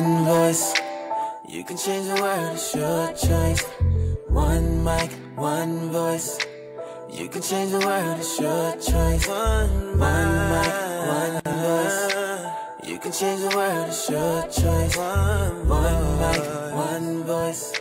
one voice. You can change the world, it's your choice. One mic, one voice. You can change the world, it's your choice. One mic, one voice. You can change the world, it's your choice. One mic, one voice.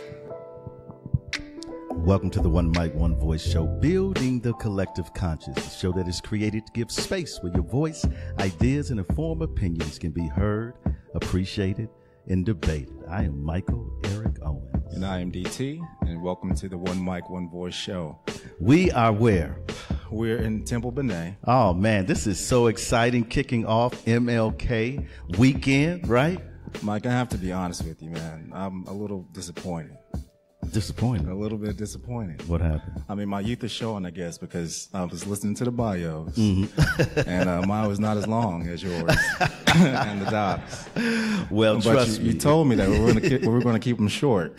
Welcome to the One Mic, One Voice show, building the collective conscious, a show that is created to give space where your voice, ideas, and informed opinions can be heard, appreciated, and debated. I am Michael Eric Owens. And I am DT, and welcome to the One Mic, One Voice show. We are where? We're in Temple Benet. Oh, man, this is so exciting, kicking off MLK weekend, right? Mike, I have to be honest with you, man. I'm a little disappointed. Disappointed? A little bit disappointed. What happened? I mean, my youth is showing, I guess, because I was listening to the bios, and mine was not as long as yours and the docs. Well, but trust me. You told me that we were going to keep them short,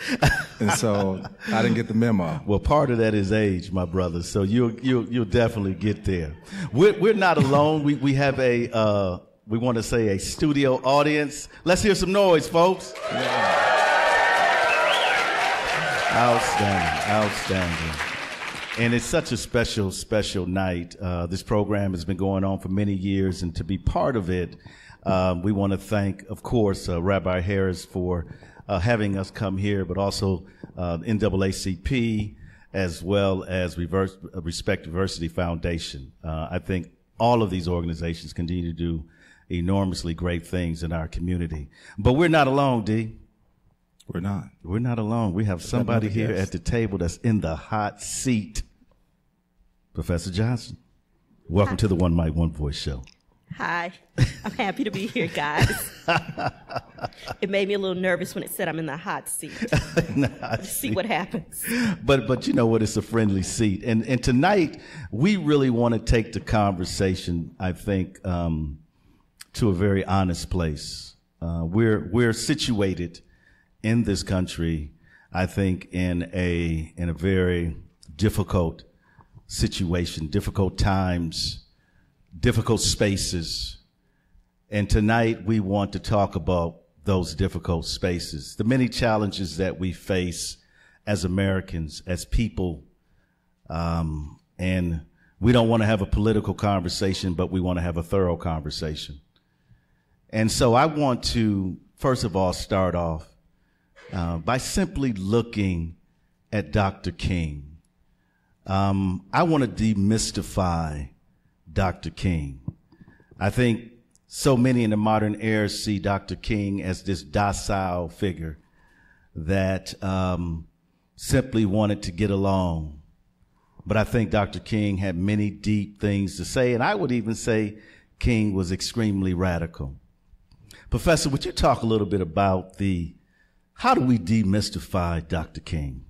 and so I didn't get the memo. Well, part of that is age, my brother. So you'll definitely get there. We're not alone. We have we want to say a studio audience. Let's hear some noise, folks. Yeah. Outstanding. And it's such a special night. This program has been going on for many years, and to be part of it, we want to thank, of course, Rabbi Harris for having us come here, but also NAACP, as well as Respect Diversity Foundation. I think all of these organizations continue to do enormously great things in our community. But we're not alone, D. We're not alone. We have somebody here at the table that's in the hot seat. Professor Johnson, welcome to the One Mic, One Voice show. Hi. I'm happy to be here, guys. It made me a little nervous when it said I'm in the hot seat. Let's see what happens. But you know what? It's a friendly seat. And tonight, we really want to take the conversation, I think, to a very honest place. We're situated in this country, I think, in a very difficult situation, difficult times, difficult spaces. And tonight we want to talk about those difficult spaces, the many challenges that we face as Americans, as people. And we don't want to have a political conversation, but we want to have a thorough conversation. And so I want to, first of all, start off by simply looking at Dr. King. I want to demystify Dr. King. I think so many in the modern era see Dr. King as this docile figure that simply wanted to get along. But I think Dr. King had many deep things to say, and I would even say King was extremely radical. Professor, would you talk a little bit about how do we demystify Dr. King?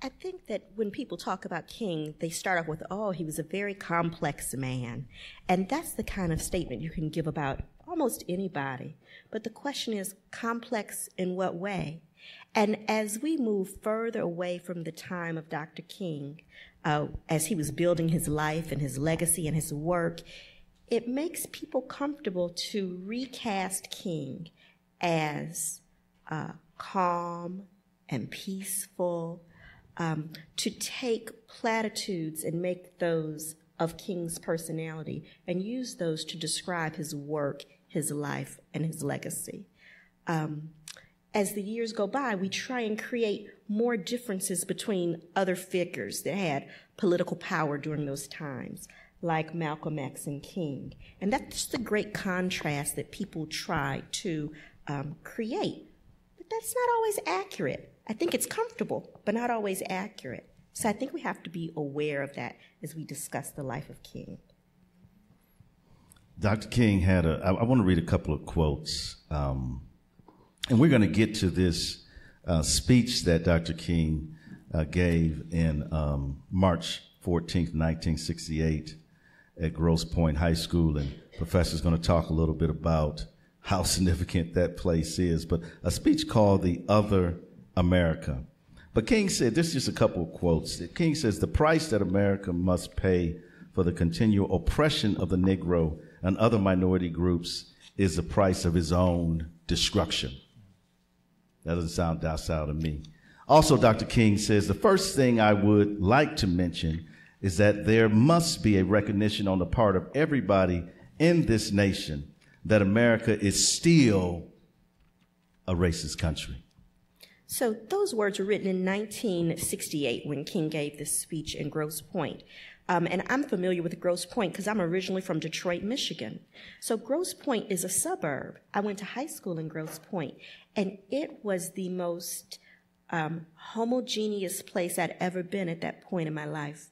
I think that when people talk about King, they start off with, oh, he was a very complex man. And that's the kind of statement you can give about almost anybody. But the question is, complex in what way? And as we move further away from the time of Dr. King, as he was building his life and his legacy and his work, it makes people comfortable to recast King as calm and peaceful, to take platitudes and make those of King's personality and use those to describe his work, his life, and his legacy. As the years go by, we try and create more differences between other figures that had political power during those times, like Malcolm X and King. And that's the great contrast that people try to create. That's not always accurate. I think it's comfortable, but not always accurate. So I think we have to be aware of that as we discuss the life of King. Dr. King had I want to read a couple of quotes. And we're going to get to this speech that Dr. King gave in March 14th, 1968 at Grosse Pointe High School. And the professor's going to talk a little bit about how significant that place is, but a speech called The Other America. But King said, this is just a couple of quotes. King says, the price that America must pay for the continual oppression of the Negro and other minority groups is the price of his own destruction. That doesn't sound docile to me. Also, Dr. King says, the first thing I would like to mention is that there must be a recognition on the part of everybody in this nation that America is still a racist country. So those words were written in 1968 when King gave this speech in Grosse Pointe. And I'm familiar with Grosse Pointe because I'm originally from Detroit, Michigan. So Grosse Pointe is a suburb. I went to high school in Grosse Pointe, and it was the most homogeneous place I'd ever been at that point in my life.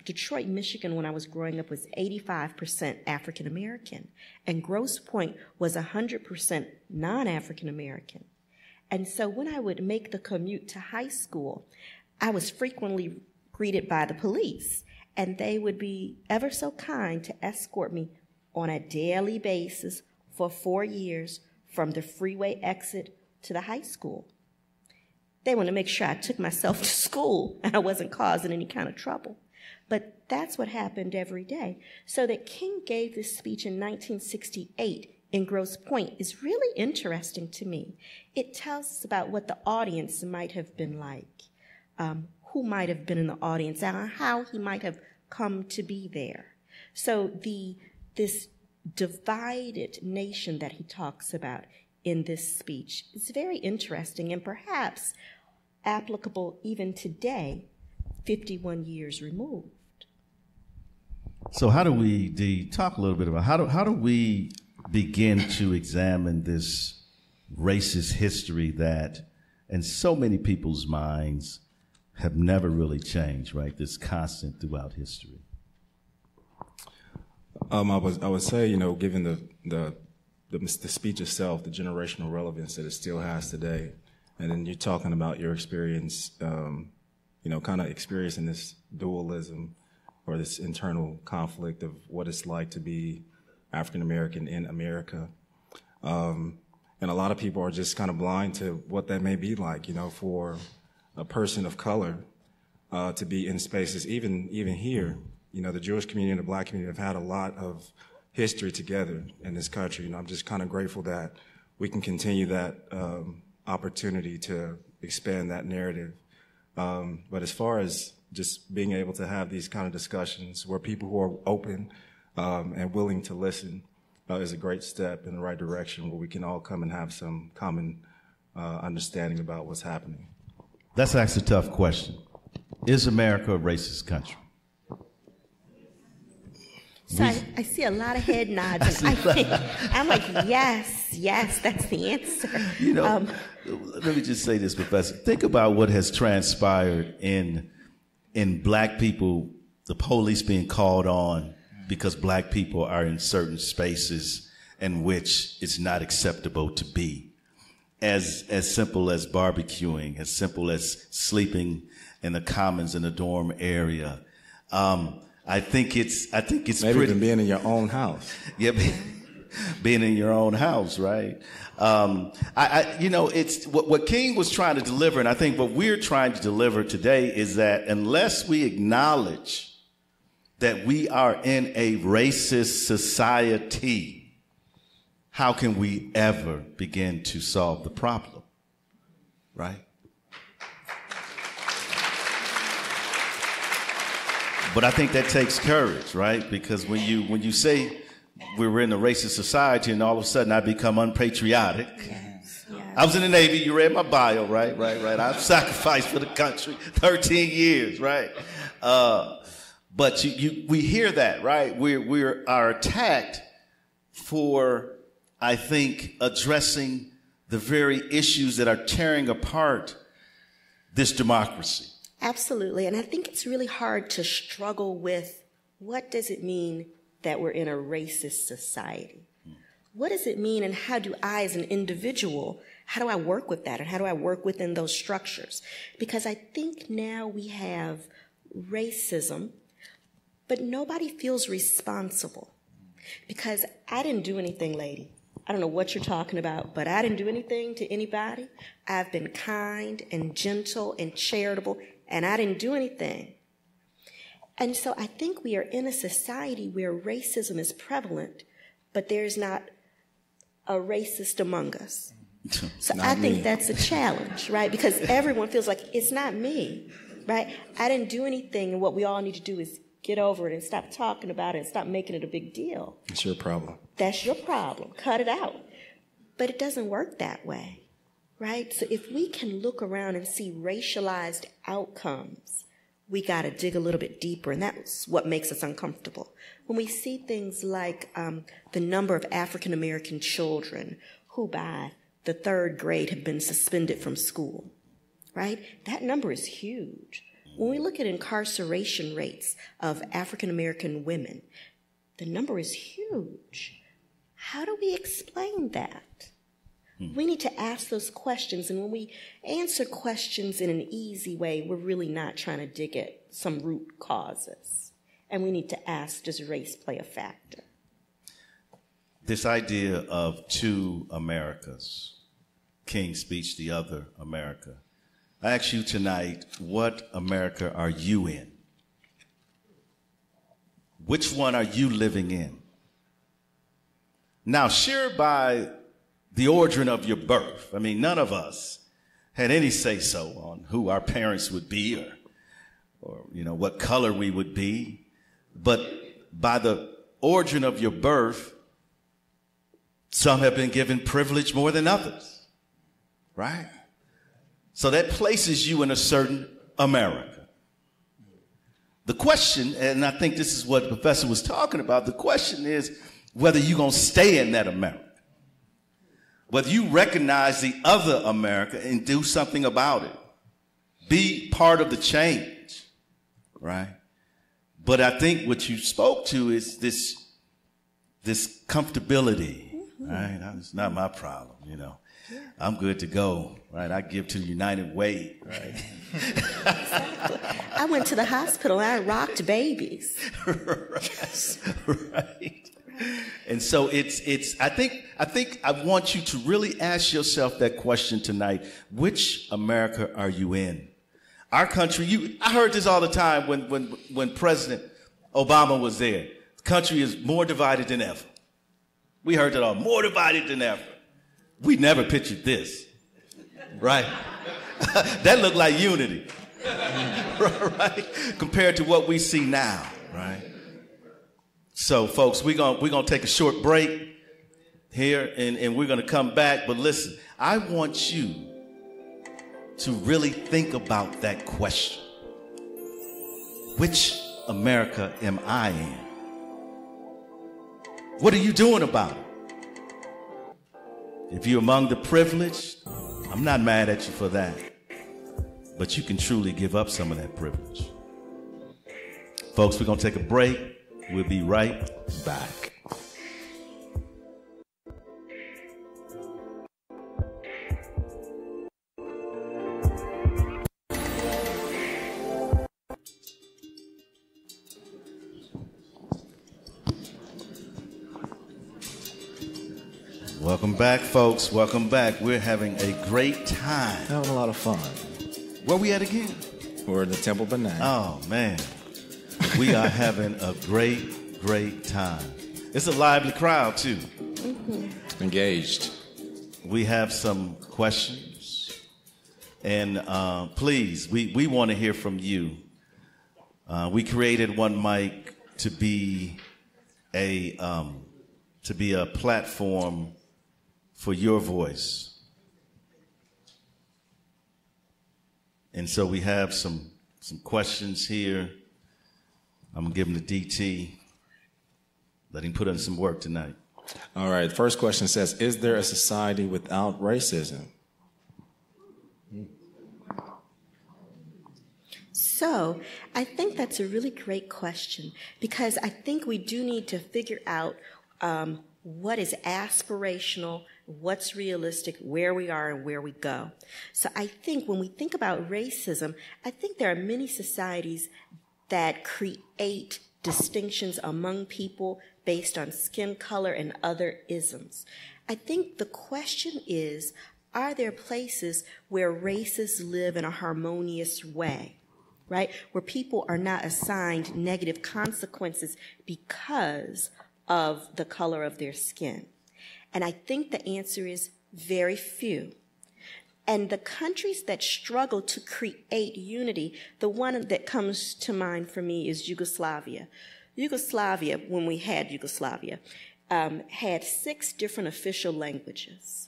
Detroit, Michigan, when I was growing up, was 85% African American, and Grosse Pointe was 100% non-African American. And so when I would make the commute to high school, I was frequently greeted by the police, and they would be ever so kind to escort me on a daily basis for 4 years from the freeway exit to the high school. They wanted to make sure I took myself to school and I wasn't causing any kind of trouble. But that's what happened every day. So that King gave this speech in 1968 in Grosse Pointe is really interesting to me. It tells us about what the audience might have been like, who might have been in the audience, and how he might have come to be there. So this divided nation that he talks about in this speech is very interesting and perhaps applicable even today, 51 years removed. So how do we, Dee, talk a little bit about how do we begin to examine this racist history that in so many people's minds have never really changed, right? This constant throughout history. I would say, you know, given the speech itself, the generational relevance that it still has today, and then you're talking about your experience, you know, kind of experiencing this dualism or this internal conflict of what it's like to be African American in America. And a lot of people are just kind of blind to what that may be like, you know, for a person of color to be in spaces, even here. You know, the Jewish community and the Black community have had a lot of history together in this country, and I'm just kind of grateful that we can continue that opportunity to expand that narrative. But as far as just being able to have these kind of discussions where people who are open and willing to listen is a great step in the right direction where we can all come and have some common understanding about what's happening. That's actually a tough question. Is America a racist country? So I see a lot of head nods, and I'm like, yes, that's the answer. You know, let me just say this, Professor. Think about what has transpired in Black people, the police being called on because Black people are in certain spaces in which it's not acceptable to be. As simple as barbecuing, as simple as sleeping in the commons in the dorm area. I think it's maybe pretty, even being in your own house. Yeah, being in your own house, right? You know, it's what King was trying to deliver, and I think what we're trying to deliver today is that unless we acknowledge that we are in a racist society, how can we ever begin to solve the problem, right? But I think that takes courage, right? Because when you say we're in a racist society and all of a sudden I become unpatriotic. Yes. I was in the Navy. You read my bio, right? I've sacrificed for the country 13 years, right? But we hear that, right? We are attacked for, I think, addressing the very issues that are tearing apart this democracy. Absolutely. And I think it's really hard to struggle with what does it mean that we're in a racist society? What does it mean, and how do I as an individual, how do I work with that, and how do I work within those structures? Because I think now we have racism, but nobody feels responsible. Because I didn't do anything, lady. I don't know what you're talking about, but I didn't do anything to anybody. I've been kind and gentle and charitable, and I didn't do anything. And so I think we are in a society where racism is prevalent, but there's not a racist among us. So Not I think me. that's a challenge, right? Because everyone feels like it's not me, right? I didn't do anything, and what we all need to do is get over it and stop talking about it and stop making it a big deal. It's your problem. That's your problem. Cut it out. But it doesn't work that way, right? So if we can look around and see racialized outcomes, we got to dig a little bit deeper, and that's what makes us uncomfortable. When we see things like the number of African American children who by the 3rd grade have been suspended from school, right? That number is huge. When we look at incarceration rates of African American women, the number is huge. How do we explain that? We need to ask those questions, and when we answer questions in an easy way, we're really not trying to dig at some root causes. And we need to ask, does race play a factor? This idea of two Americas, King's Speech, the other America. I ask you tonight, what America are you in? Which one are you living in? Now, sure, by the origin of your birth, I mean, none of us had any say-so on who our parents would be or you know, what color we would be. But by the origin of your birth, some have been given privilege more than others, right? So that places you in a certain America. The question, and I think this is what the professor was talking about, the question is whether you're going to stay in that America, whether you recognize the other America and do something about it, be part of the change, right? But I think what you spoke to is this comfortability. Right? It's not my problem, you know. Yeah. I'm good to go, right? I give to United Way, right? Exactly. I went to the hospital and I rocked babies. Right. And so I think I want you to really ask yourself that question tonight. Which America are you in? Our country, I heard this all the time when President Obama was there. The country is more divided than ever. We heard it all, more divided than ever. We never pictured this, right? That looked like unity, right? Compared to what we see now, right? So, folks, we're gonna take a short break here, and we're gonna come back. But listen, I want you to really think about that question. Which America am I in? What are you doing about it? If you're among the privileged, I'm not mad at you for that. But you can truly give up some of that privilege. Folks, we're going to take a break. We'll be right back. Welcome back, folks. Welcome back. We're having a great time. Having a lot of fun. Where we at again? We're in the Temple Banana. Oh, man. We are having a great, great time. It's a lively crowd, too. Mm-hmm. Engaged. We have some questions. And please, we want to hear from you. We created One Mic to be a platform for your voice. And so we have some questions here. I'm going to give them to DT. Let him put in some work tonight. All right. First question says, is there a society without racism? So I think that's a really great question, because I think we do need to figure out what is aspirational, what's realistic, where we are and where we go. So I think when we think about racism, I think there are many societies that create distinctions among people based on skin color and other isms. I think the question is, are there places where races live in a harmonious way, right? Where people are not assigned negative consequences because of the color of their skin? And I think the answer is very few. And the countries that struggle to create unity, the one that comes to mind for me is Yugoslavia. Yugoslavia, when we had Yugoslavia, had 6 different official languages.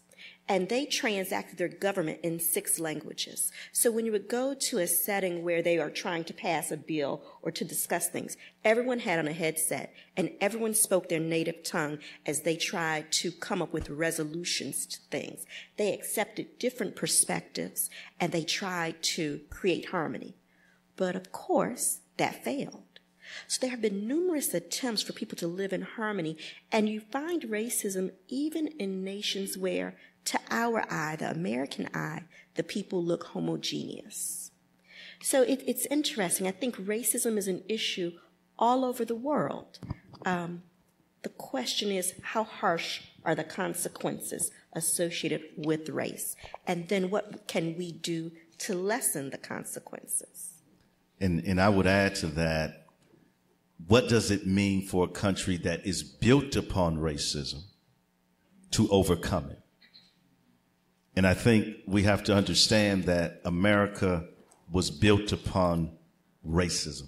And they transacted their government in 6 languages. So when you would go to a setting where they are trying to pass a bill or to discuss things, everyone had on a headset and everyone spoke their native tongue as they tried to come up with resolutions to things. They accepted different perspectives and they tried to create harmony. But of course, that failed. So there have been numerous attempts for people to live in harmony, and you find racism even in nations where, to our eye, the American eye, the people look homogeneous. So it's interesting. I think racism is an issue all over the world. The question is, how harsh are the consequences associated with race? And then what can we do to lessen the consequences? And I would add to that, what does it mean for a country that is built upon racism to overcome it? And I think we have to understand that America was built upon racism,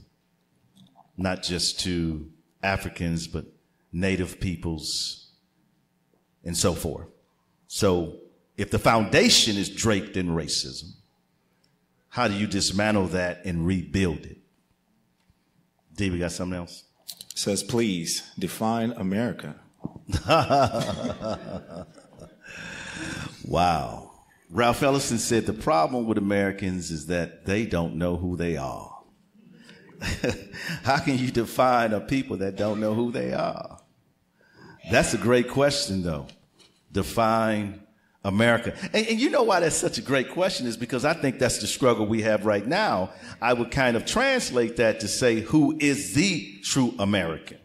not just to Africans, but Native peoples and so forth. So if the foundation is draped in racism, how do you dismantle that and rebuild it? D, we got something else? It says, please define America. Wow. Ralph Ellison said the problem with Americans is that they don't know who they are. How can you define a people that don't know who they are? That's a great question, though. Define America. And you know why that's such a great question is because I think that's the struggle we have right now. I would kind of translate that to say, who is the true American,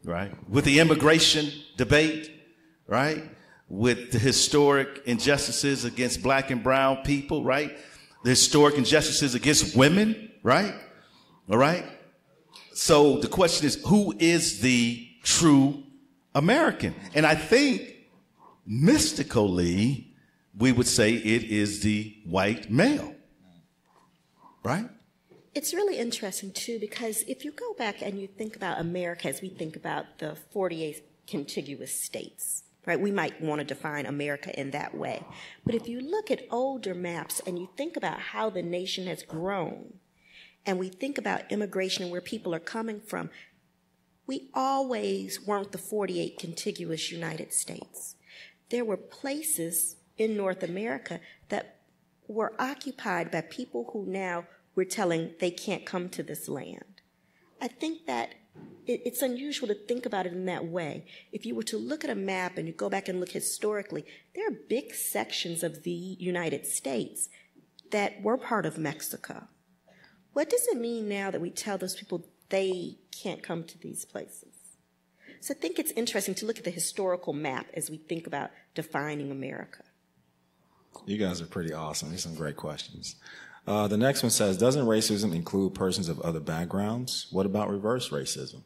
right? With the immigration debate, right? With the historic injustices against black and brown people, right? The historic injustices against women, right? All right? So the question is, who is the true American? And I think mystically, we would say it is the white male, right? It's really interesting, too, because if you go back and you think about America as we think about the 48 contiguous states, right, we might want to define America in that way. But if you look at older maps and you think about how the nation has grown, and we think about immigration and where people are coming from, we always weren't the 48 contiguous United States. There were places in North America that were occupied by people who now we're telling they can't come to this land. I think that it's unusual to think about it in that way. If you were to look at a map and you go back and look historically, there are big sections of the United States that were part of Mexico. What does it mean now that we tell those people they can't come to these places? So I think it's interesting to look at the historical map as we think about defining America. You guys are pretty awesome. These are some great questions. The next one says, doesn't racism include persons of other backgrounds? What about reverse racism?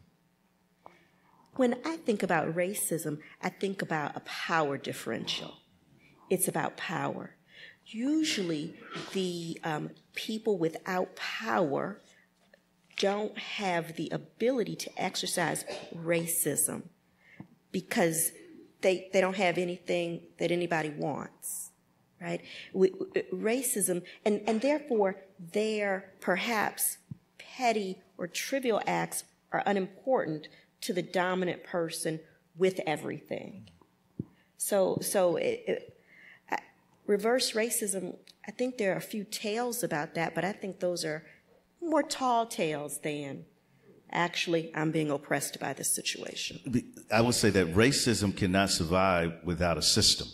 When I think about racism, I think about a power differential. It's about power. Usually the people without power don't have the ability to exercise racism because they don't have anything that anybody wants, right? Racism, and therefore their perhaps petty or trivial acts are unimportant to the dominant person with everything. So reverse racism, I think there are a few tales about that, but I think those are more tall tales than actually I'm being oppressed by this situation. I would say that racism cannot survive without a system.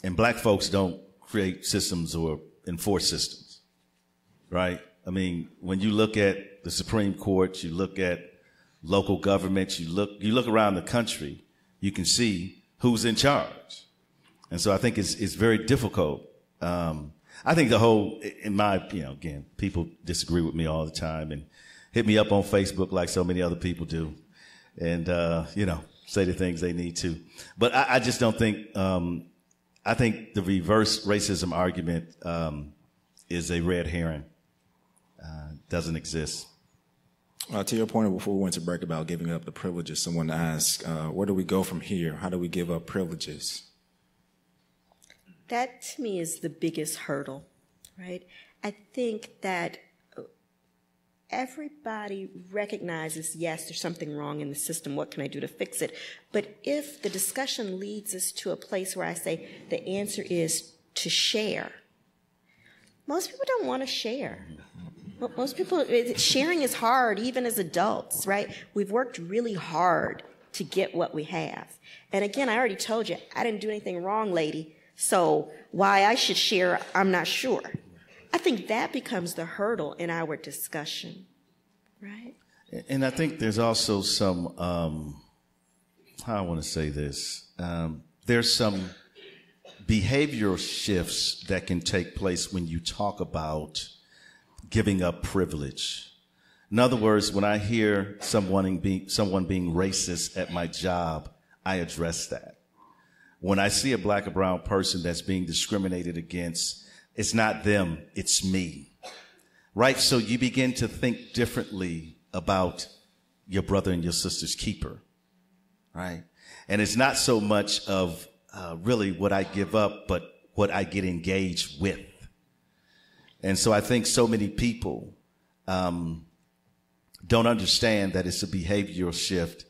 And black folks don't create systems or enforce systems, right? I mean, when you look at the Supreme Court, you look at local governments, you look around the country, you can see who's in charge. And so I think it's very difficult. I think the whole, in my, again, people disagree with me all the time and hit me up on Facebook like so many other people do. And, say the things they need to. But I just don't think, I think the reverse racism argument is a red herring. Doesn't exist. To your point before we went to break about giving up the privileges, someone asked, where do we go from here? How do we give up privileges? That, to me, is the biggest hurdle, right? I think that everybody recognizes, yes, there's something wrong in the system. What can I do to fix it? But if the discussion leads us to a place where I say the answer is to share, most people don't want to share. Most people, sharing is hard, even as adults, right? We've worked really hard to get what we have. And again, I already told you, I didn't do anything wrong, lady. So why I should share, I'm not sure. I think that becomes the hurdle in our discussion, right? And I think there's also some, how I want to say this, there's some behavioral shifts that can take place when you talk about giving up privilege. In other words, when I hear someone being racist at my job, I address that. When I see a black or brown person that's being discriminated against, it's not them, it's me, right? So you begin to think differently about your brother and your sister's keeper, right? And it's not so much of really what I give up, but what I get engaged with. And so I think so many people don't understand that it's a behavioral shift,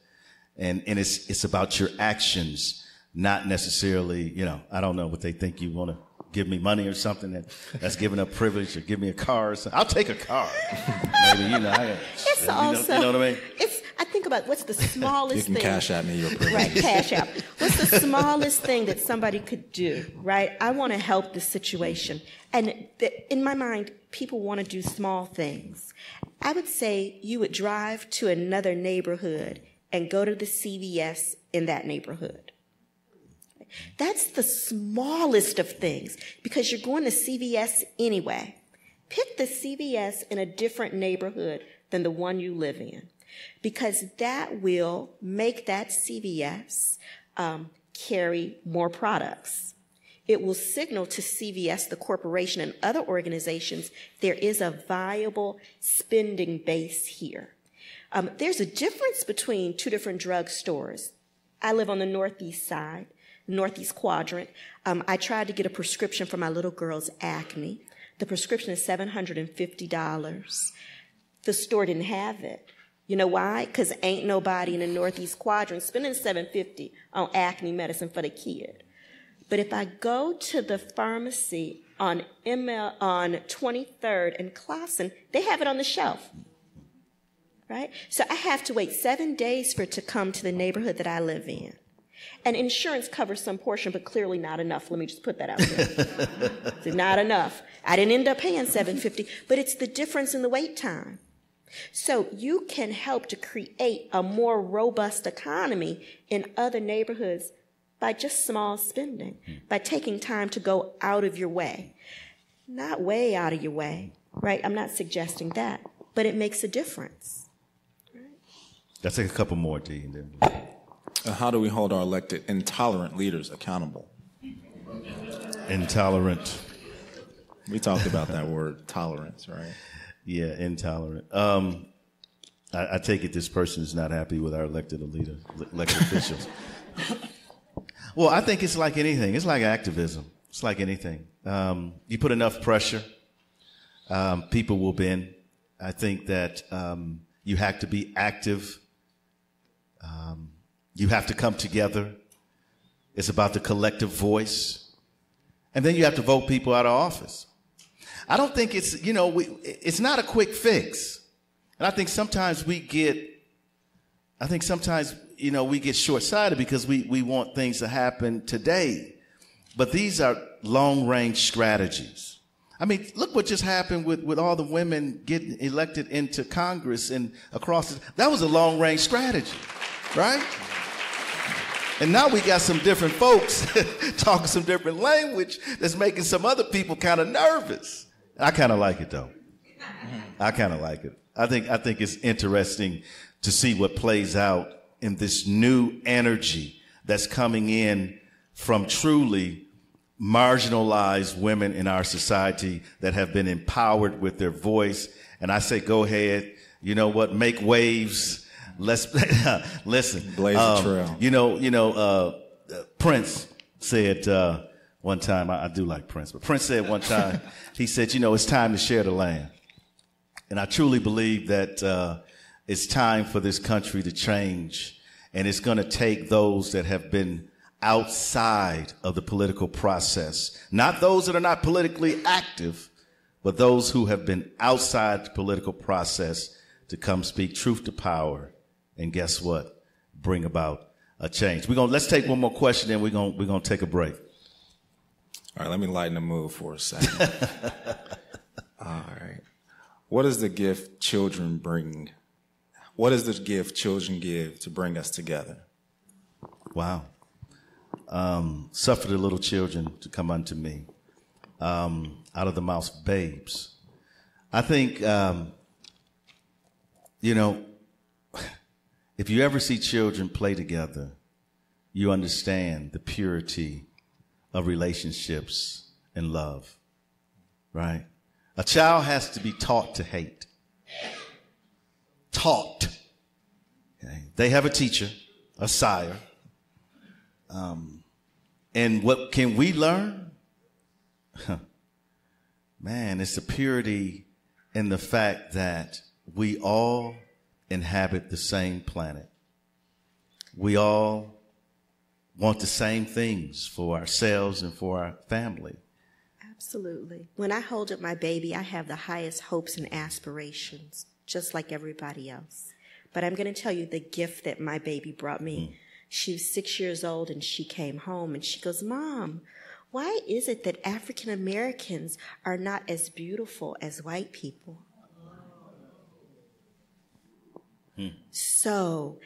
and it's about your actions. Not necessarily, you know, I don't know what they think. You want to give me money or something that's giving up privilege, or give me a car or something. I'll take a car. Maybe, you know. It's also, you know what I mean? I think about what's the smallest thing. You can cash at me your privilege. Right, cash out. What's the smallest thing that somebody could do, right? I want to help the situation. And in my mind, people want to do small things. I would say you would drive to another neighborhood and go to the CVS in that neighborhood. That's the smallest of things, because you're going to CVS anyway. Pick the CVS in a different neighborhood than the one you live in, because that will make that CVS carry more products. It will signal to CVS, the corporation, and other organizations there is a viable spending base here. There's a difference between two different drugstores. I live on the northeast side. Northeast quadrant. I tried to get a prescription for my little girl's acne. The prescription is $750. The store didn't have it. You know why? Because ain't nobody in the northeast quadrant spending $750 on acne medicine for the kid. But if I go to the pharmacy on 23rd and Clausen, they have it on the shelf. Right? So I have to wait 7 days for it to come to the neighborhood that I live in. And insurance covers some portion, but clearly not enough. Let me just put that out there. It's not enough. I didn't end up paying $750, but it's the difference in the wait time. So you can help to create a more robust economy in other neighborhoods by just small spending, by taking time to go out of your way. Not way out of your way, right? I'm not suggesting that, but it makes a difference. Right? Let's take a couple more, D. And then How do we hold our elected intolerant leaders accountable? Intolerant. We talked about that word, tolerance, right? Yeah, intolerant. I take it this person is not happy with our elected officials. Well, I think it's like anything. It's like activism. It's like anything. You put enough pressure, people will bend. I think that you have to be active. You have to come together. It's about the collective voice. And then you have to vote people out of office. I don't think it's, it's not a quick fix. And I think sometimes we get short-sighted because we want things to happen today. But these are long-range strategies. I mean, look what just happened with all the women getting elected into Congress and across. That was a long-range strategy, right? And now we got some different folks talking some different language that's making some other people kind of nervous. I kind of like it, though. I kind of like it. I think it's interesting to see what plays out in this new energy that's coming in from truly marginalized women in our society that have been empowered with their voice. And I say, go ahead. You know what? Make waves. Let's listen. Blaze a trail. Prince said one time, I do like Prince, but Prince said one time, he said, it's time to share the land. And I truly believe that it's time for this country to change. And it's going to take those that have been outside of the political process, not those that are not politically active, but those who have been outside the political process to come speak truth to power. And guess what? Bring about a change. Let's take one more question, then we're gonna take a break. All right, let me lighten the mood for a second. All right. What is the gift children bring? What is the gift children give to bring us together? Wow. Suffer the little children to come unto me. Out of the mouths of babes. I think, if you ever see children play together, you understand the purity of relationships and love, right? A child has to be taught to hate. Taught. Okay? They have a teacher, a sire. And what can we learn? Man, it's the purity in the fact that we all inhabit the same planet. We all want the same things for ourselves and for our family. Absolutely. When I hold up my baby, I have the highest hopes and aspirations, just like everybody else. But I'm going to tell you the gift that my baby brought me. She was 6 years old, and she came home, and she goes, Mom, why is it that African Americans are not as beautiful as white people? So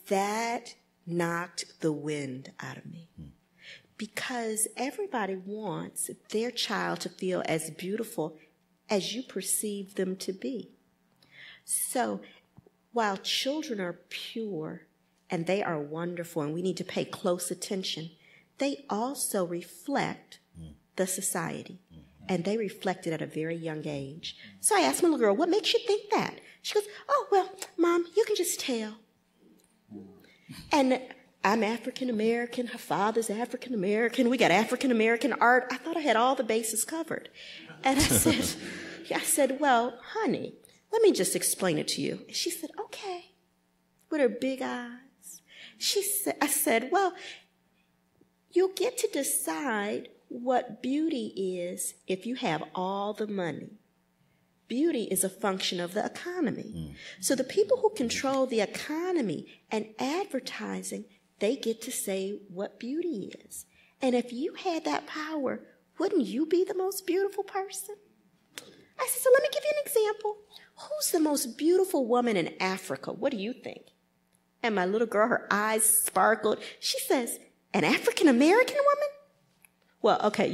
that knocked the wind out of me. Because everybody wants their child to feel as beautiful as you perceive them to be. So while children are pure and they are wonderful and we need to pay close attention, they also reflect the society. And they reflect it at a very young age. So I asked my little girl, what makes you think that? She goes, oh, well, Mom, you can just tell. And I'm African-American. Her father's African-American. We got African-American art. I thought I had all the bases covered. And I said, well, honey, let me just explain it to you. And she said, okay, with her big eyes. I said, well, you'll get to decide what beauty is if you have all the money. Beauty is a function of the economy. So the people who control the economy and advertising, they get to say what beauty is. And if you had that power, wouldn't you be the most beautiful person? I said, so let me give you an example. Who's the most beautiful woman in Africa? What do you think? And my little girl, her eyes sparkled. She says, an African-American woman? Well, okay,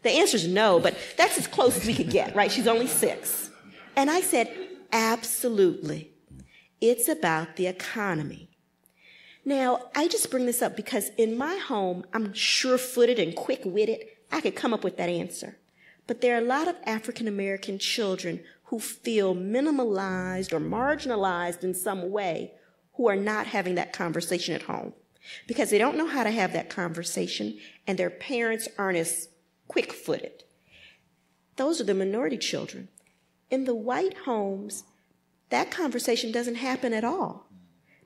the answer is no, but that's as close as we could get, right? She's only 6. And I said, absolutely. It's about the economy. Now, I just bring this up because in my home, I'm sure-footed and quick-witted. I could come up with that answer. But there are a lot of African-American children who feel minimalized or marginalized in some way who are not having that conversation at home because they don't know how to have that conversation and their parents aren't as quick-footed. Those are the minority children. In the white homes, that conversation doesn't happen at all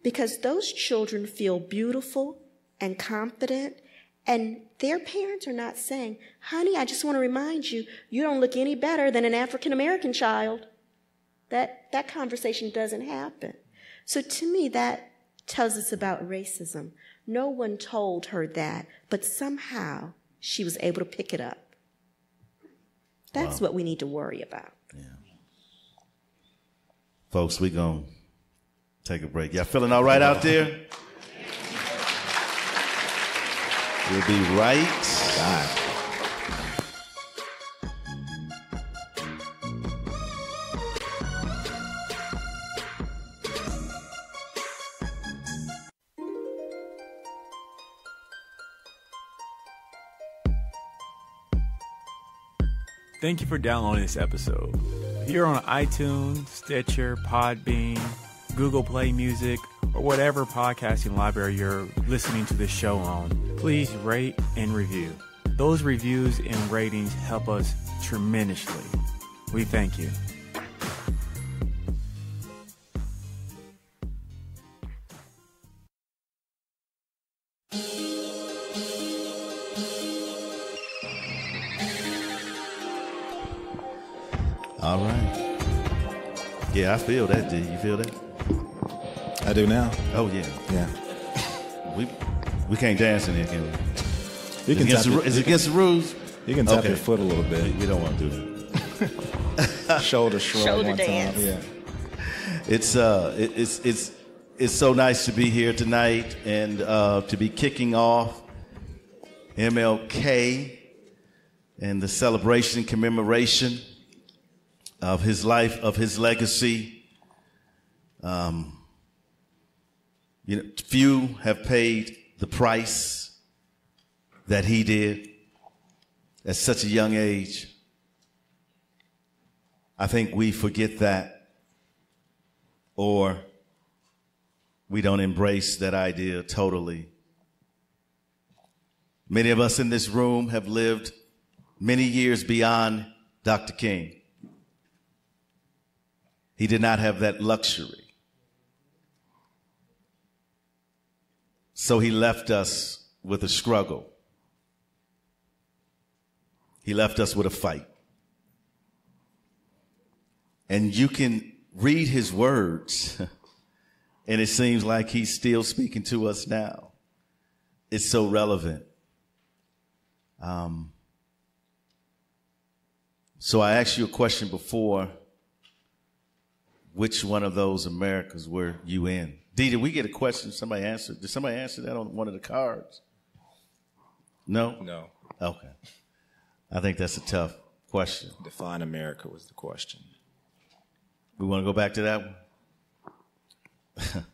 because those children feel beautiful and confident, and their parents are not saying, honey, I just want to remind you, you don't look any better than an African-American child. That conversation doesn't happen. So to me, that tells us about racism. No one told her that, but somehow she was able to pick it up. That's what we need to worry about. Yeah. Folks, we're going to take a break. Y'all feeling all right out there? We'll be right back. Thank you for downloading this episode. If you're on iTunes, Stitcher, Podbean, Google Play Music, or whatever podcasting library you're listening to this show on, please rate and review. Those reviews and ratings help us tremendously. We thank you. All right. Yeah, I feel that, D. You feel that? I do now. Oh, yeah. Yeah. We can't dance in here, can we? You can Is it against the rules? You can tap Okay. your foot a little bit. We don't want to do that. Shoulder shrug Shoulder one dance. time. Yeah. It's so nice to be here tonight and to be kicking off MLK and the celebration and commemoration of his life, of his legacy. Few have paid the price that he did at such a young age. I think we forget that, or we don't embrace that idea totally. Many of us in this room have lived many years beyond Dr. King. He did not have that luxury. So he left us with a struggle. He left us with a fight. And you can read his words, and it seems like he's still speaking to us now. It's so relevant. So I asked you a question before. Which one of those Americas were you in? Dee, did we get a question somebody answered? Did somebody answer that on one of the cards? No? No. Okay. I think that's a tough question. Define America was the question. We want to go back to that one?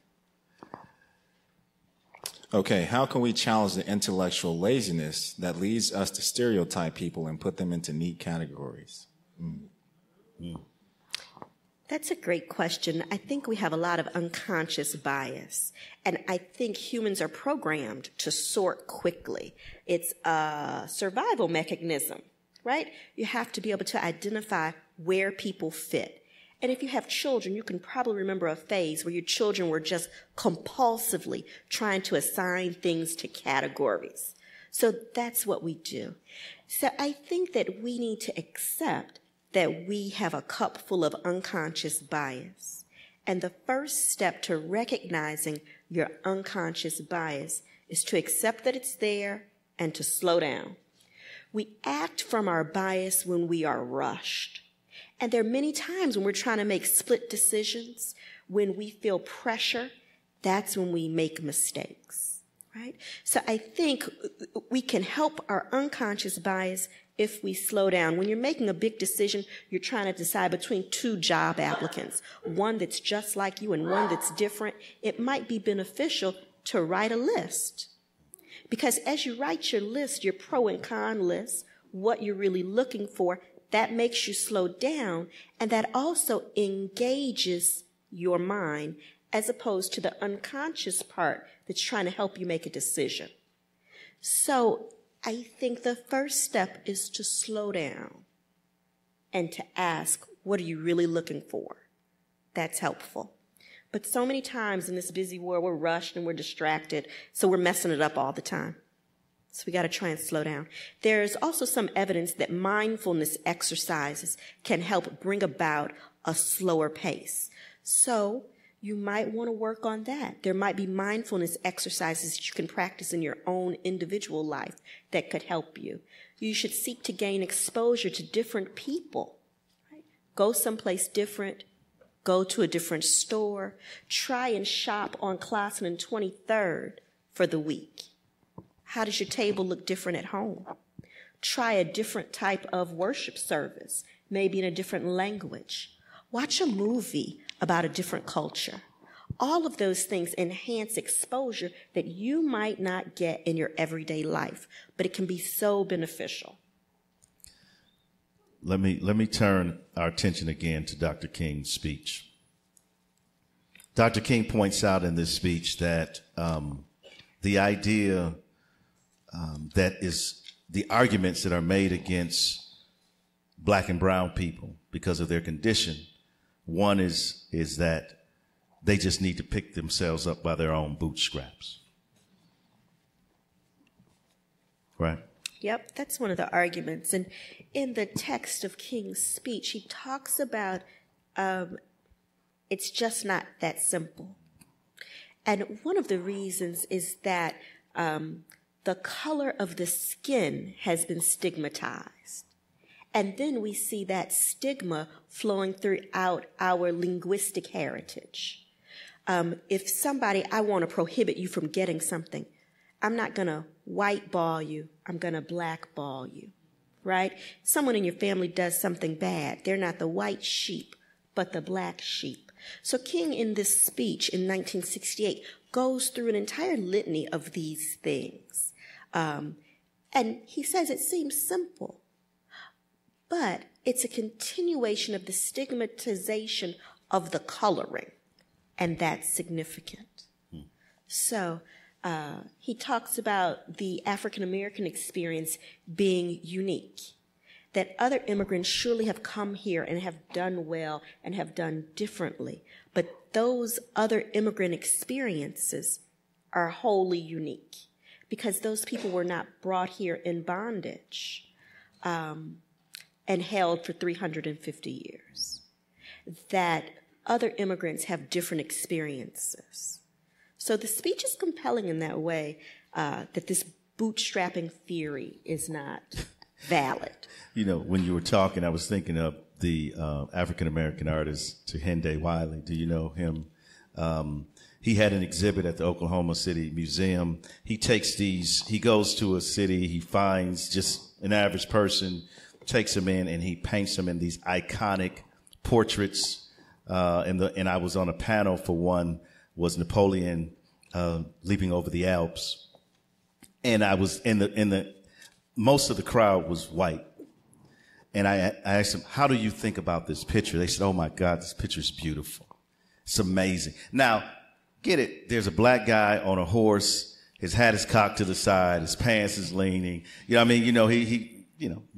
Okay, how can we challenge the intellectual laziness that leads us to stereotype people and put them into neat categories? That's a great question. I think we have a lot of unconscious bias, and I think humans are programmed to sort quickly. It's a survival mechanism, right? You have to be able to identify where people fit. And if you have children, you can probably remember a phase where your children were just compulsively trying to assign things to categories. So that's what we do. So I think that we need to accept that we have a cup full of unconscious bias. And the first step to recognizing your unconscious bias is to accept that it's there and to slow down. We act from our bias when we are rushed. And there are many times when we're trying to make split decisions, when we feel pressure, that's when we make mistakes, right? So I think we can help our unconscious bias if we slow down. When you're making a big decision, you're trying to decide between two job applicants, one that's just like you and one that's different, it might be beneficial to write a list. Because as you write your list, your pro and con list, what you're really looking for, that makes you slow down, and that also engages your mind as opposed to the unconscious part that's trying to help you make a decision. So I think the first step is to slow down and to ask, what are you really looking for? That's helpful. But so many times in this busy world, we're rushed and we're distracted, so we're messing it up all the time. So we got to try and slow down. There's also some evidence that mindfulness exercises can help bring about a slower pace. So you might want to work on that. There might be mindfulness exercises that you can practice in your own individual life that could help you. You should seek to gain exposure to different people. Right? Go someplace different. Go to a different store. Try and shop on Clausen and 23rd for the week. How does your table look different at home? Try a different type of worship service, maybe in a different language. Watch a movie about a different culture. All of those things enhance exposure that you might not get in your everyday life, but it can be so beneficial. let me turn our attention again to Dr. King's speech. Dr. King points out in this speech that the idea that is the arguments that are made against black and brown people because of their condition, one is that they just need to pick themselves up by their own bootstraps. Right? Yep, that's one of the arguments. And in the text of King's speech, he talks about it's just not that simple. And one of the reasons is that the color of the skin has been stigmatized. And then we see that stigma flowing throughout our linguistic heritage. If somebody, I want to prohibit you from getting something, I'm not going to white ball you, I'm going to black ball you, right? Someone in your family does something bad. They're not the white sheep, but the black sheep. So King, in this speech in 1968, goes through an entire litany of these things. And he says it seems simple, but it's a continuation of the stigmatization of the coloring, and that's significant. So he talks about the African-American experience being unique, that other immigrants surely have come here and have done well and have done differently, but those other immigrant experiences are wholly unique because those people were not brought here in bondage and held for 350 years, that other immigrants have different experiences. So the speech is compelling in that way, that this bootstrapping theory is not valid. You know, when you were talking, I was thinking of the African-American artist Tuhende Wiley. Do you know him? He had an exhibit at the Oklahoma City Museum. He goes to a city, he finds just an average person, takes them in, and he paints them in these iconic portraits. And I was on a panel for one, was Napoleon leaping over the Alps. And I was most of the crowd was white. And I asked them, how do you think about this picture? They said, oh my God, this picture is beautiful. It's amazing. Now, get it. There's a black guy on a horse. His hat is cocked to the side. His pants is leaning. You know what I mean? You know, he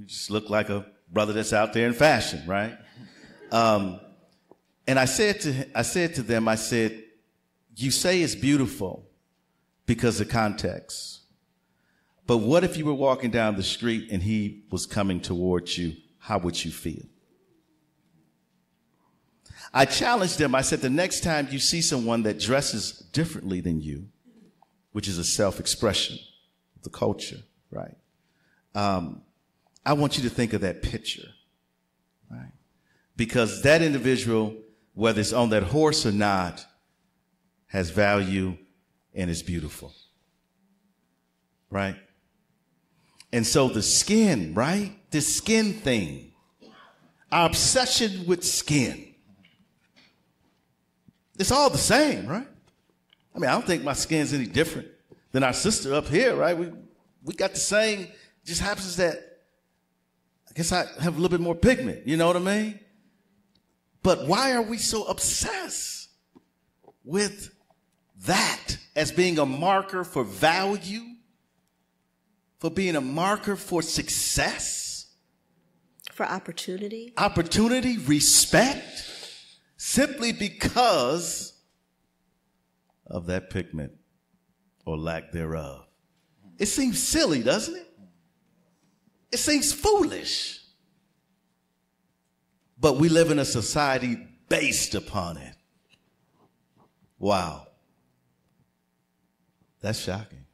just looked like a brother that's out there in fashion, right? And I said to them, you say it's beautiful because of context. But what if you were walking down the street and he was coming towards you? How would you feel? I challenged them. I said, the next time you see someone that dresses differently than you, which is a self-expression of the culture, right? I want you to think of that picture, right? Because that individual, whether it's on that horse or not, has value and is beautiful, right? And so the skin, right? The skin thing, our obsession with skin, it's all the same, right? I mean, I don't think my skin's any different than our sister up here, right? We got the same, just happens that I guess I have a little bit more pigment, you know what I mean? But why are we so obsessed with that as being a marker for value, for being a marker for success? For opportunity? Opportunity, respect, simply because of that pigment or lack thereof. It seems silly, doesn't it? It seems foolish. But we live in a society based upon it. Wow. That's shocking.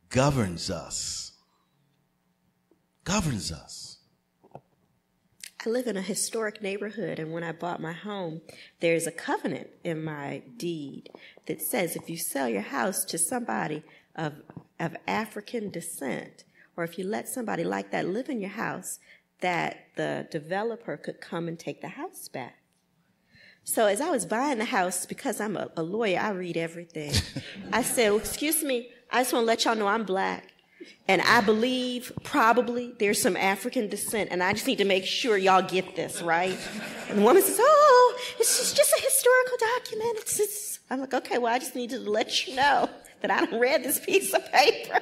Governs us. Governs us. I live in a historic neighborhood, and when I bought my home, there's a covenant in my deed that says if you sell your house to somebody of African descent, or if you let somebody like that live in your house, that the developer could come and take the house back. So as I was buying the house, because I'm a lawyer, I read everything. I said, well, excuse me, I just want to let y'all know I'm black. And I believe probably there's some African descent, and I just need to make sure y'all get this, right? And the woman says, oh, it's just a historical document. I'm like, okay, well, I just need to let you know that I done read this piece of paper.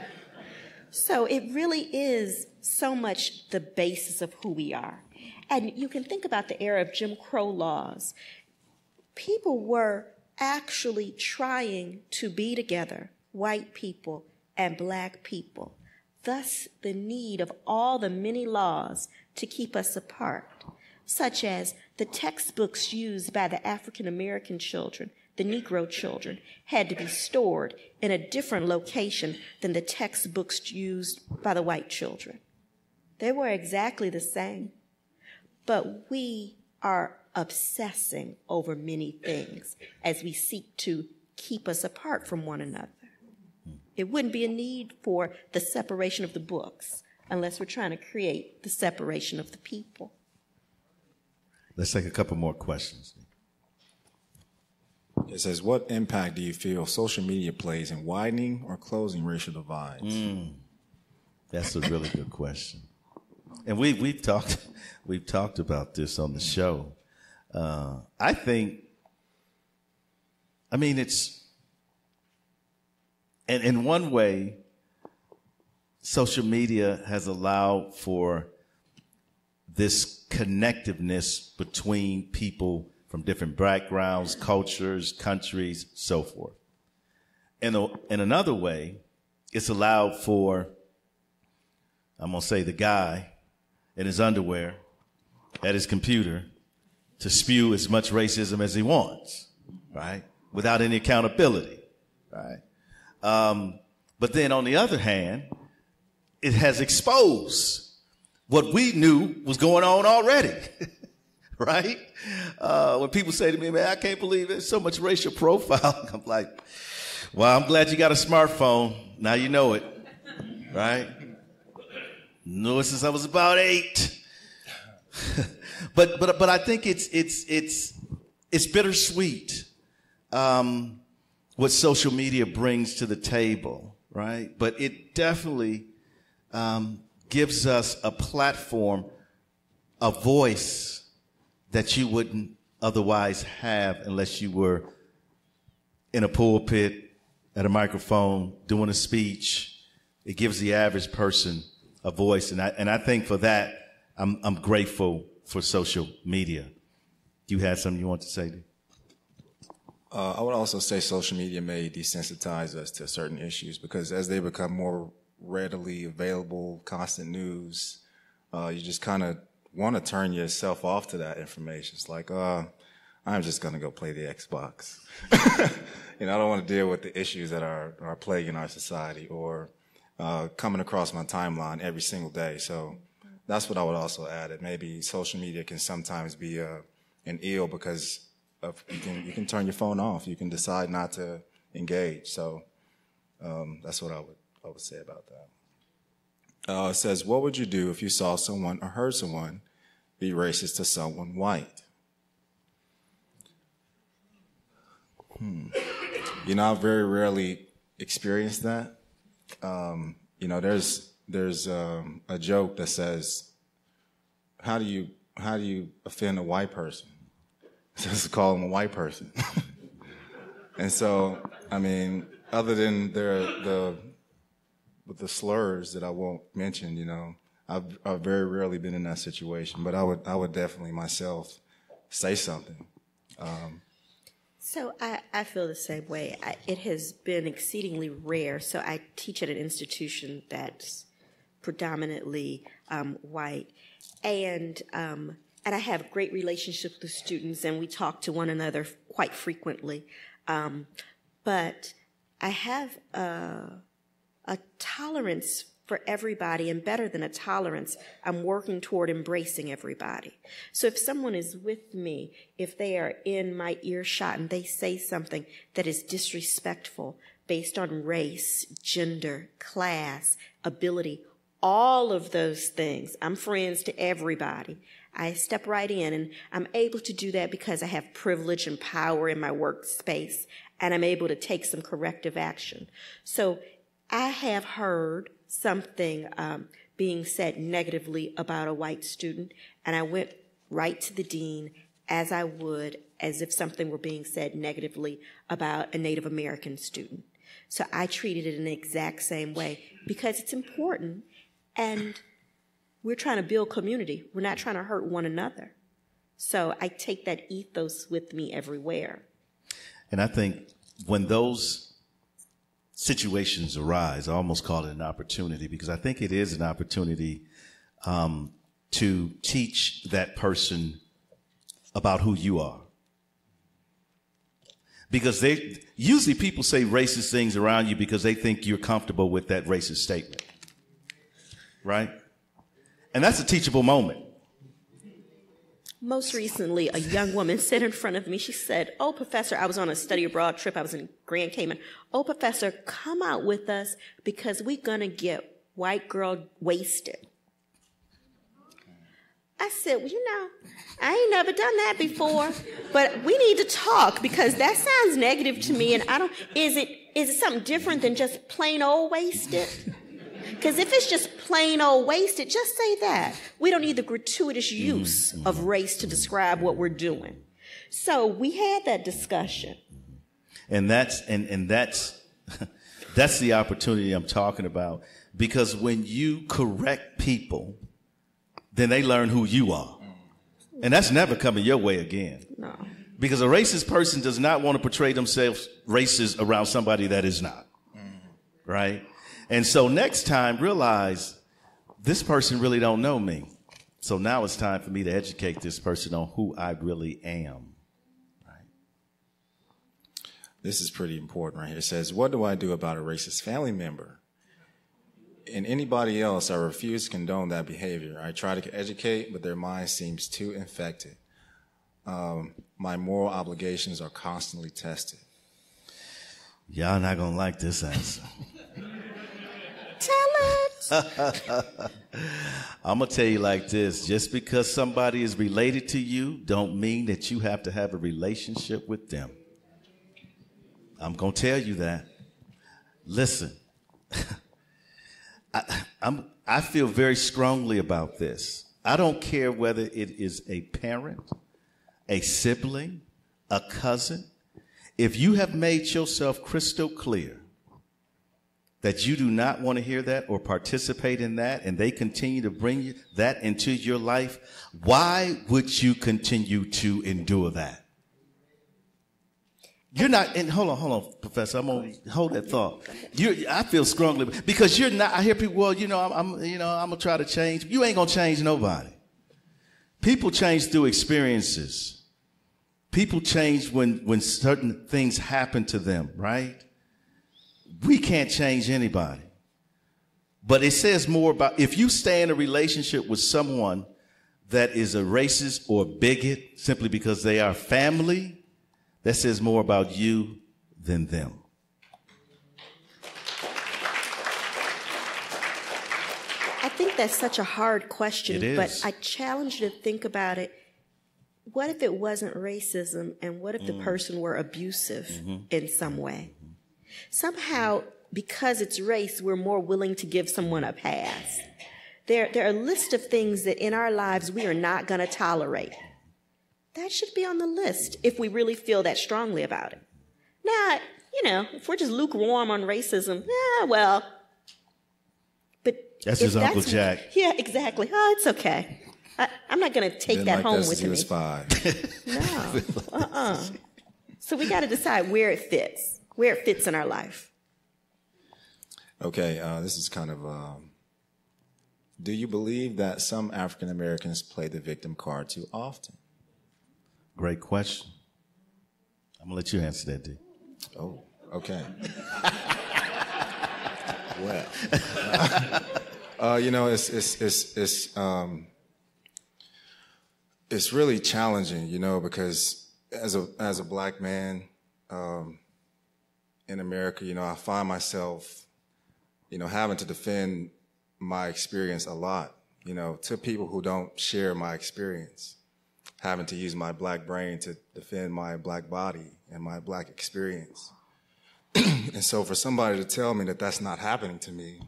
So it really is so much the basis of who we are. And you can think about the era of Jim Crow laws. People were actually trying to be together, white people and black people. Thus, the need of all the many laws to keep us apart, such as the textbooks used by the African American children, the Negro children, had to be stored in a different location than the textbooks used by the white children. They were exactly the same, but we are obsessing over many things as we seek to keep us apart from one another. It wouldn't be a need for the separation of the books unless we're trying to create the separation of the people. Let's take a couple more questions. It says, what impact do you feel social media plays in widening or closing racial divides? That's a really good question. And we've talked about this on the show. I think, it's, and in one way, social media has allowed for this connectiveness between people from different backgrounds, cultures, countries, so forth. In another way, it's allowed for, I'm going to say, the guy in his underwear at his computer to spew as much racism as he wants, right? Without any accountability, right? But then on the other hand, it has exposed what we knew was going on already, right? When people say to me, man, I can't believe there's so much racial profiling, I'm like, well, I'm glad you got a smartphone. Now you know it, right? Knew it since I was about 8. But I think it's bittersweet what social media brings to the table, right? But it definitely gives us a platform, a voice that you wouldn't otherwise have unless you were in a pulpit, at a microphone, doing a speech. It gives the average person a voice, and I think for that, I'm grateful for social media. You had something you want to say? I would also say social media may desensitize us to certain issues because as they become more readily available, constant news, you just kind of want to turn yourself off to that information. It's like, I'm just going to go play the Xbox. I don't want to deal with the issues that are plaguing our society or coming across my timeline every single day. So that's what I would also add. That maybe social media can sometimes be an ill because you can turn your phone off. You can decide not to engage. So that's what I would say about that. It says, what would you do if you saw someone or heard someone be racist to someone white? I've very rarely experienced that. There's a joke that says, how do you offend a white person? It says to call them a white person. And so, other than the slurs that I won't mention, I've very rarely been in that situation, but I would definitely myself say something. So I feel the same way. It has been exceedingly rare. So I teach at an institution that's predominantly white, and I have great relationships with the students, and we talk to one another quite frequently. But I have a tolerance for everybody, and better than a tolerance, I'm working toward embracing everybody. So if someone is with me, if they are in my earshot and they say something that is disrespectful based on race, gender, class, ability, all of those things, I'm friends to everybody. I step right in, and I'm able to do that because I have privilege and power in my workspace, and I'm able to take some corrective action. So I have heard something being said negatively about a white student, and I went right to the dean as I would as if something were being said negatively about a Native American student. So I treated it in the exact same way because it's important, and we're trying to build community. We're not trying to hurt one another. So I take that ethos with me everywhere. And I think when those situations arise, I almost call it an opportunity, because I think it is an opportunity to teach that person about who you are. Because usually people say racist things around you because they think you're comfortable with that racist statement. Right? And that's a teachable moment. Most recently, a young woman sat in front of me. She said, "Oh, Professor, I was on a study abroad trip. I was in Grand Cayman. Oh, Professor, come out with us because we're going to get white girl wasted." I said, "Well, you know, I ain't never done that before, but we need to talk because that sounds negative to me. And I don't, is it something different than just plain old wasted? Because if it's just plain old wasted, just say that. We don't need the gratuitous use of race to describe what we're doing." So we had that discussion. And that's that's the opportunity I'm talking about, because when you correct people, then they learn who you are. And that's never coming your way again. No. Because a racist person does not want to portray themselves racist around somebody that is not. Right? And so next time, realize this person really don't know me. So now it's time for me to educate this person on who I really am. Right? This is pretty important right here. It says, "What do I do about a racist family member? And anybody else, I refuse to condone that behavior. I try to educate, but their mind seems too infected. My moral obligations are constantly tested." Y'all not going to like this answer. Tell it. I'm going to tell you like this. Just because somebody is related to you don't mean that you have to have a relationship with them. I'm going to tell you that. Listen, I feel very strongly about this. I don't care whether it is a parent, a sibling, a cousin. If you have made yourself crystal clear that you do not want to hear that or participate in that, and they continue to bring that into your life, why would you continue to endure that? You're not, and hold on, Professor. I'm gonna hold that thought. I feel strongly because you're not. I hear people, well, I'm gonna try to change. You ain't gonna change nobody. People change through experiences. People change when certain things happen to them, right? We can't change anybody. But it says more about if you stay in a relationship with someone that is a racist or bigot simply because they are family, that says more about you than them. I think that's such a hard question, It is. but I challenge you to think about it. What if it wasn't racism, and what if the person were abusive in some way? Somehow, because it's race, we're more willing to give someone a pass. There are a list of things that in our lives we are not going to tolerate. That should be on the list if we really feel that strongly about it. Now, if we're just lukewarm on racism, well. But That's his Uncle Jack. Yeah, exactly. Oh, it's okay. I'm not going to take that home with me. No. So we got to decide where it fits in our life. Okay, this is kind of, do you believe that some African Americans play the victim card too often? Great question. I'm going to let you answer that, D. Oh, okay. Well, it's really challenging, because as a black man in America, I find myself, having to defend my experience a lot, to people who don't share my experience, having to use my black brain to defend my black body and my black experience. And so for somebody to tell me that that's not happening to me,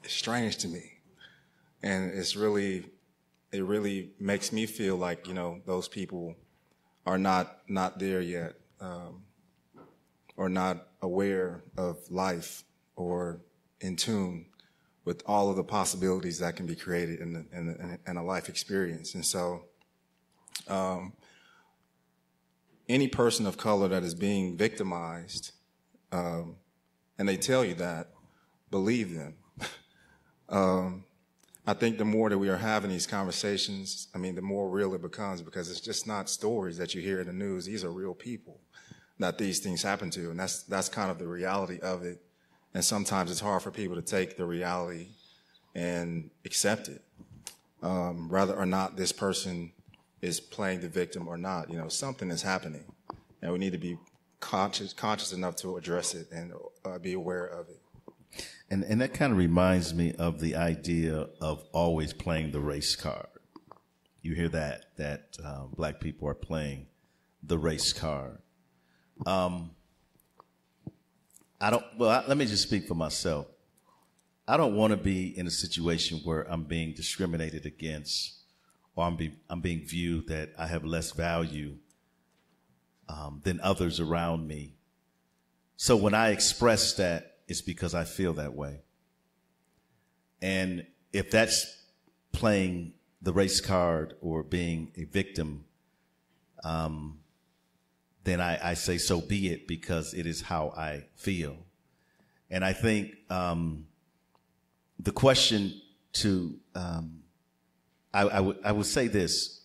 strange to me. And it really makes me feel like, those people are not there yet, or not aware of life or in tune with all of the possibilities that can be created in a life experience. And so, any person of color that is being victimized, and they tell you that, believe them. I think the more that we are having these conversations, the more real it becomes, because it's just not stories that you hear in the news. These are real people that these things happen to, and that's kind of the reality of it. And sometimes it's hard for people to take the reality and accept it, whether or not this person is playing the victim or not. Something is happening, and we need to be conscious enough to address it and be aware of it. And that kind of reminds me of the idea of always playing the race card. You hear that black people are playing the race card. Let me just speak for myself. I don't want to be in a situation where I'm being discriminated against, or I'm being viewed that I have less value than others around me. So when I express that, it's because I feel that way. And if that's playing the race card or being a victim, then I say so be it, because it is how I feel. And I think the question to I would say this: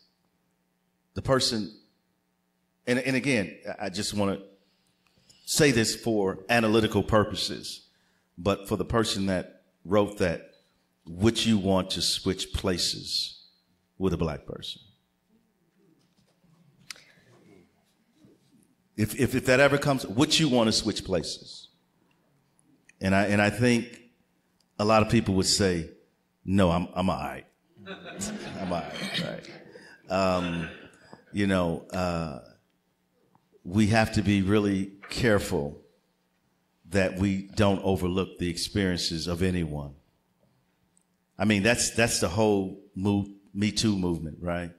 the person, and again, I just want to say this for analytical purposes, but for the person that wrote that, would you want to switch places with a black person? If that ever comes, would you want to switch places? And I think a lot of people would say, no, I'm all right. I'm all right, right? We have to be really careful that we don't overlook the experiences of anyone. That's the whole Me Too movement, right?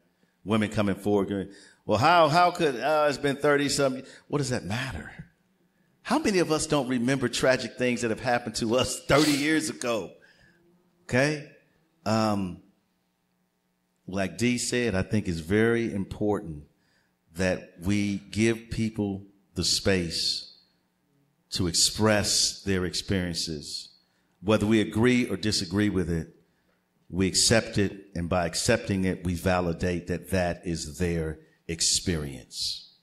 Women coming forward going, well, how could, it's been 30-something. What does that matter? How many of us don't remember tragic things that have happened to us 30 years ago? Okay? Like Dee said, I think it's very important that we give people the space to express their experiences. Whether we agree or disagree with it, we accept it, and by accepting it, we validate that is their experience.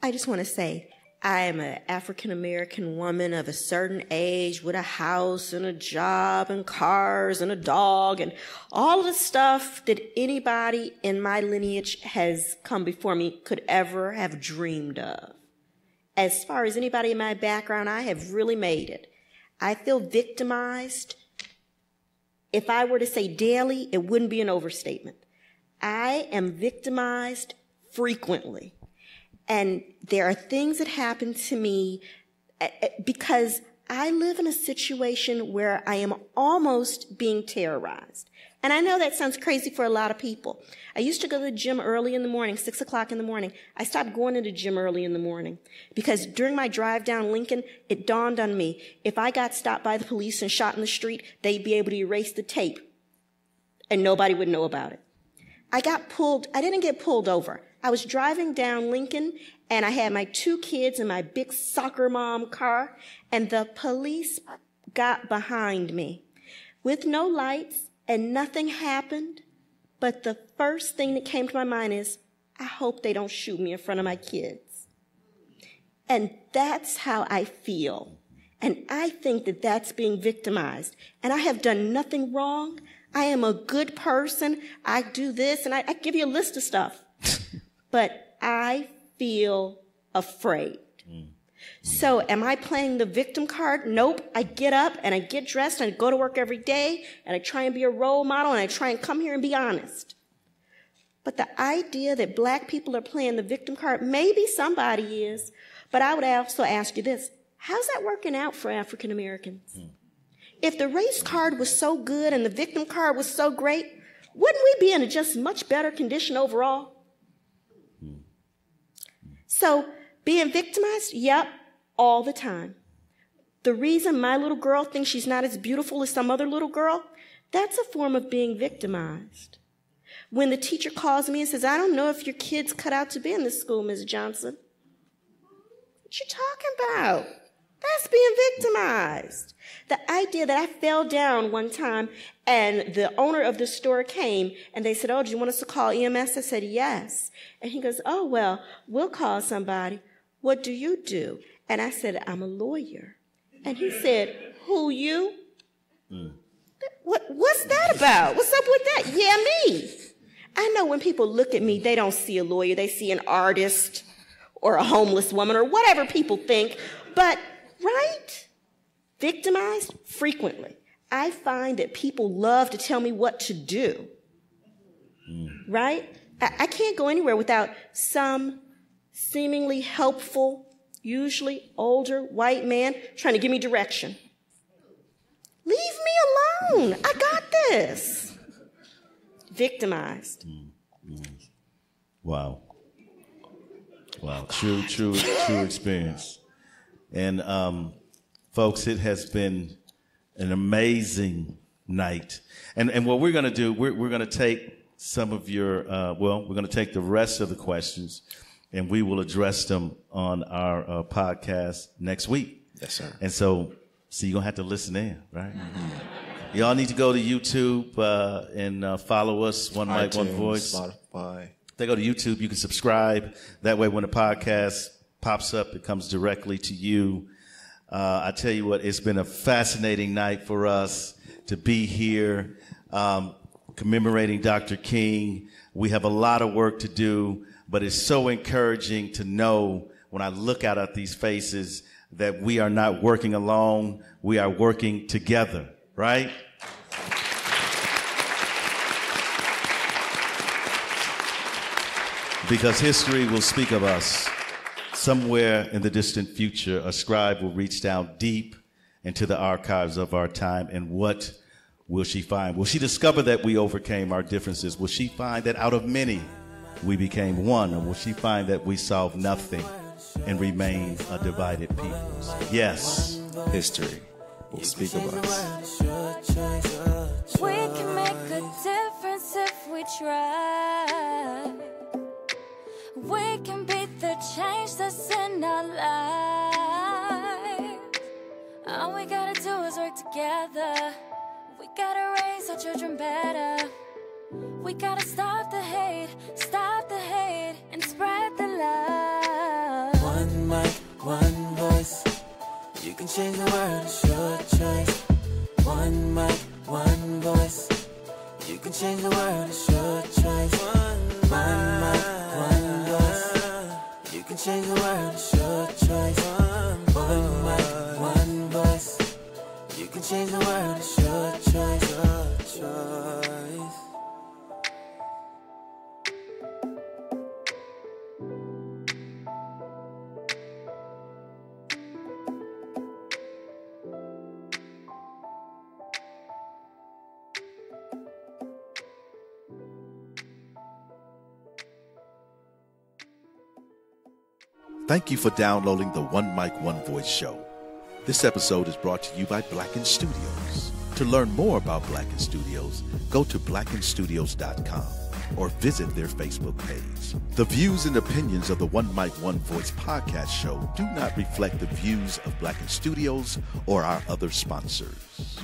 I just want to say, I am an African-American woman of a certain age with a house and a job and cars and a dog and all of the stuff that anybody in my lineage has come before me could ever have dreamed of. As far as anybody in my background, I have really made it. I feel victimized. If I were to say daily, it wouldn't be an overstatement. I am victimized frequently. And there are things that happen to me because I live in a situation where I am almost being terrorized. And I know that sounds crazy for a lot of people. I used to go to the gym early in the morning, 6 o'clock in the morning. I stopped going to the gym early in the morning because during my drive down Lincoln, it dawned on me, if I got stopped by the police and shot in the street, they'd be able to erase the tape and nobody would know about it. I didn't get pulled over. I was driving down Lincoln, and I had my 2 kids in my big soccer mom car, and the police got behind me with no lights, and nothing happened. But the first thing that came to my mind is, I hope they don't shoot me in front of my kids. And that's how I feel. And I think that that's being victimized. And I have done nothing wrong. I am a good person. I do this, and I give you a list of stuff. But I feel afraid. So am I playing the victim card? Nope. I get up and I get dressed and I go to work every day and I try and be a role model and I try and come here and be honest. But the idea that black people are playing the victim card, maybe somebody is, but I would also ask you this. How's that working out for African Americans? If the race card was so good and the victim card was so great, wouldn't we be in a just much better condition overall? So being victimized, yep, all the time. The reason my little girl thinks she's not as beautiful as some other little girl, that's a form of being victimized. When the teacher calls me and says, I don't know if your kid's cut out to be in this school, Ms. Johnson. What you talking about? That's being victimized. The idea that I fell down one time and the owner of the store came and they said, oh, do you want us to call EMS? I said, yes. And he goes, oh, well, we'll call somebody. What do you do? And I said, I'm a lawyer. And he said, who, you? What's that about? What's up with that? Yeah, me. I know when people look at me, they don't see a lawyer. They see an artist or a homeless woman or whatever people think. But, right? Victimized? Frequently. I find that people love to tell me what to do. Right? I can't go anywhere without some seemingly helpful, usually older white man trying to give me direction. Leave me alone. I got this. Victimized. Wow. True experience. And folks, it has been an amazing night. And what we're going to do, we're going to take some of your, we're going to take the rest of the questions and we will address them on our podcast next week. Yes, sir. And so you're going to have to listen in, right? Mm-hmm. Y'all need to go to YouTube and follow us, One Mic, One Voice. Spotify. If they go to YouTube, you can subscribe. That way when the podcast pops up, it comes directly to you. I tell you what, it's been a fascinating night for us to be here commemorating Dr. King. We have a lot of work to do, but it's so encouraging to know when I look out at these faces that we are not working alone. We are working together, right? Because history will speak of us. Somewhere in the distant future, a scribe will reach down deep into the archives of our time, and what will she find? Will she discover that we overcame our differences? Will she find that out of many we became one? Or will she find that we solved nothing and remain a divided people? Yes, History will speak of us. We can make a difference if we try. We can beat the change that's in our lives. All we gotta do is work together. We gotta raise our children better. We gotta stop the hate, and spread the love. One mic, one voice. You can change the world, it's your choice. One mic, one voice. You can change the world, it's your choice. One mic, one voice. You can change the world, it's your choice. One mic, one voice. You can change the world, it's your choice. Your choice. Thank you for downloading the One Mic, One Voice show. This episode is brought to you by Blacken Studios. To learn more about Blacken Studios, go to blackenstudios.com or visit their Facebook page. The views and opinions of the One Mic, One Voice podcast show do not reflect the views of Blacken Studios or our other sponsors.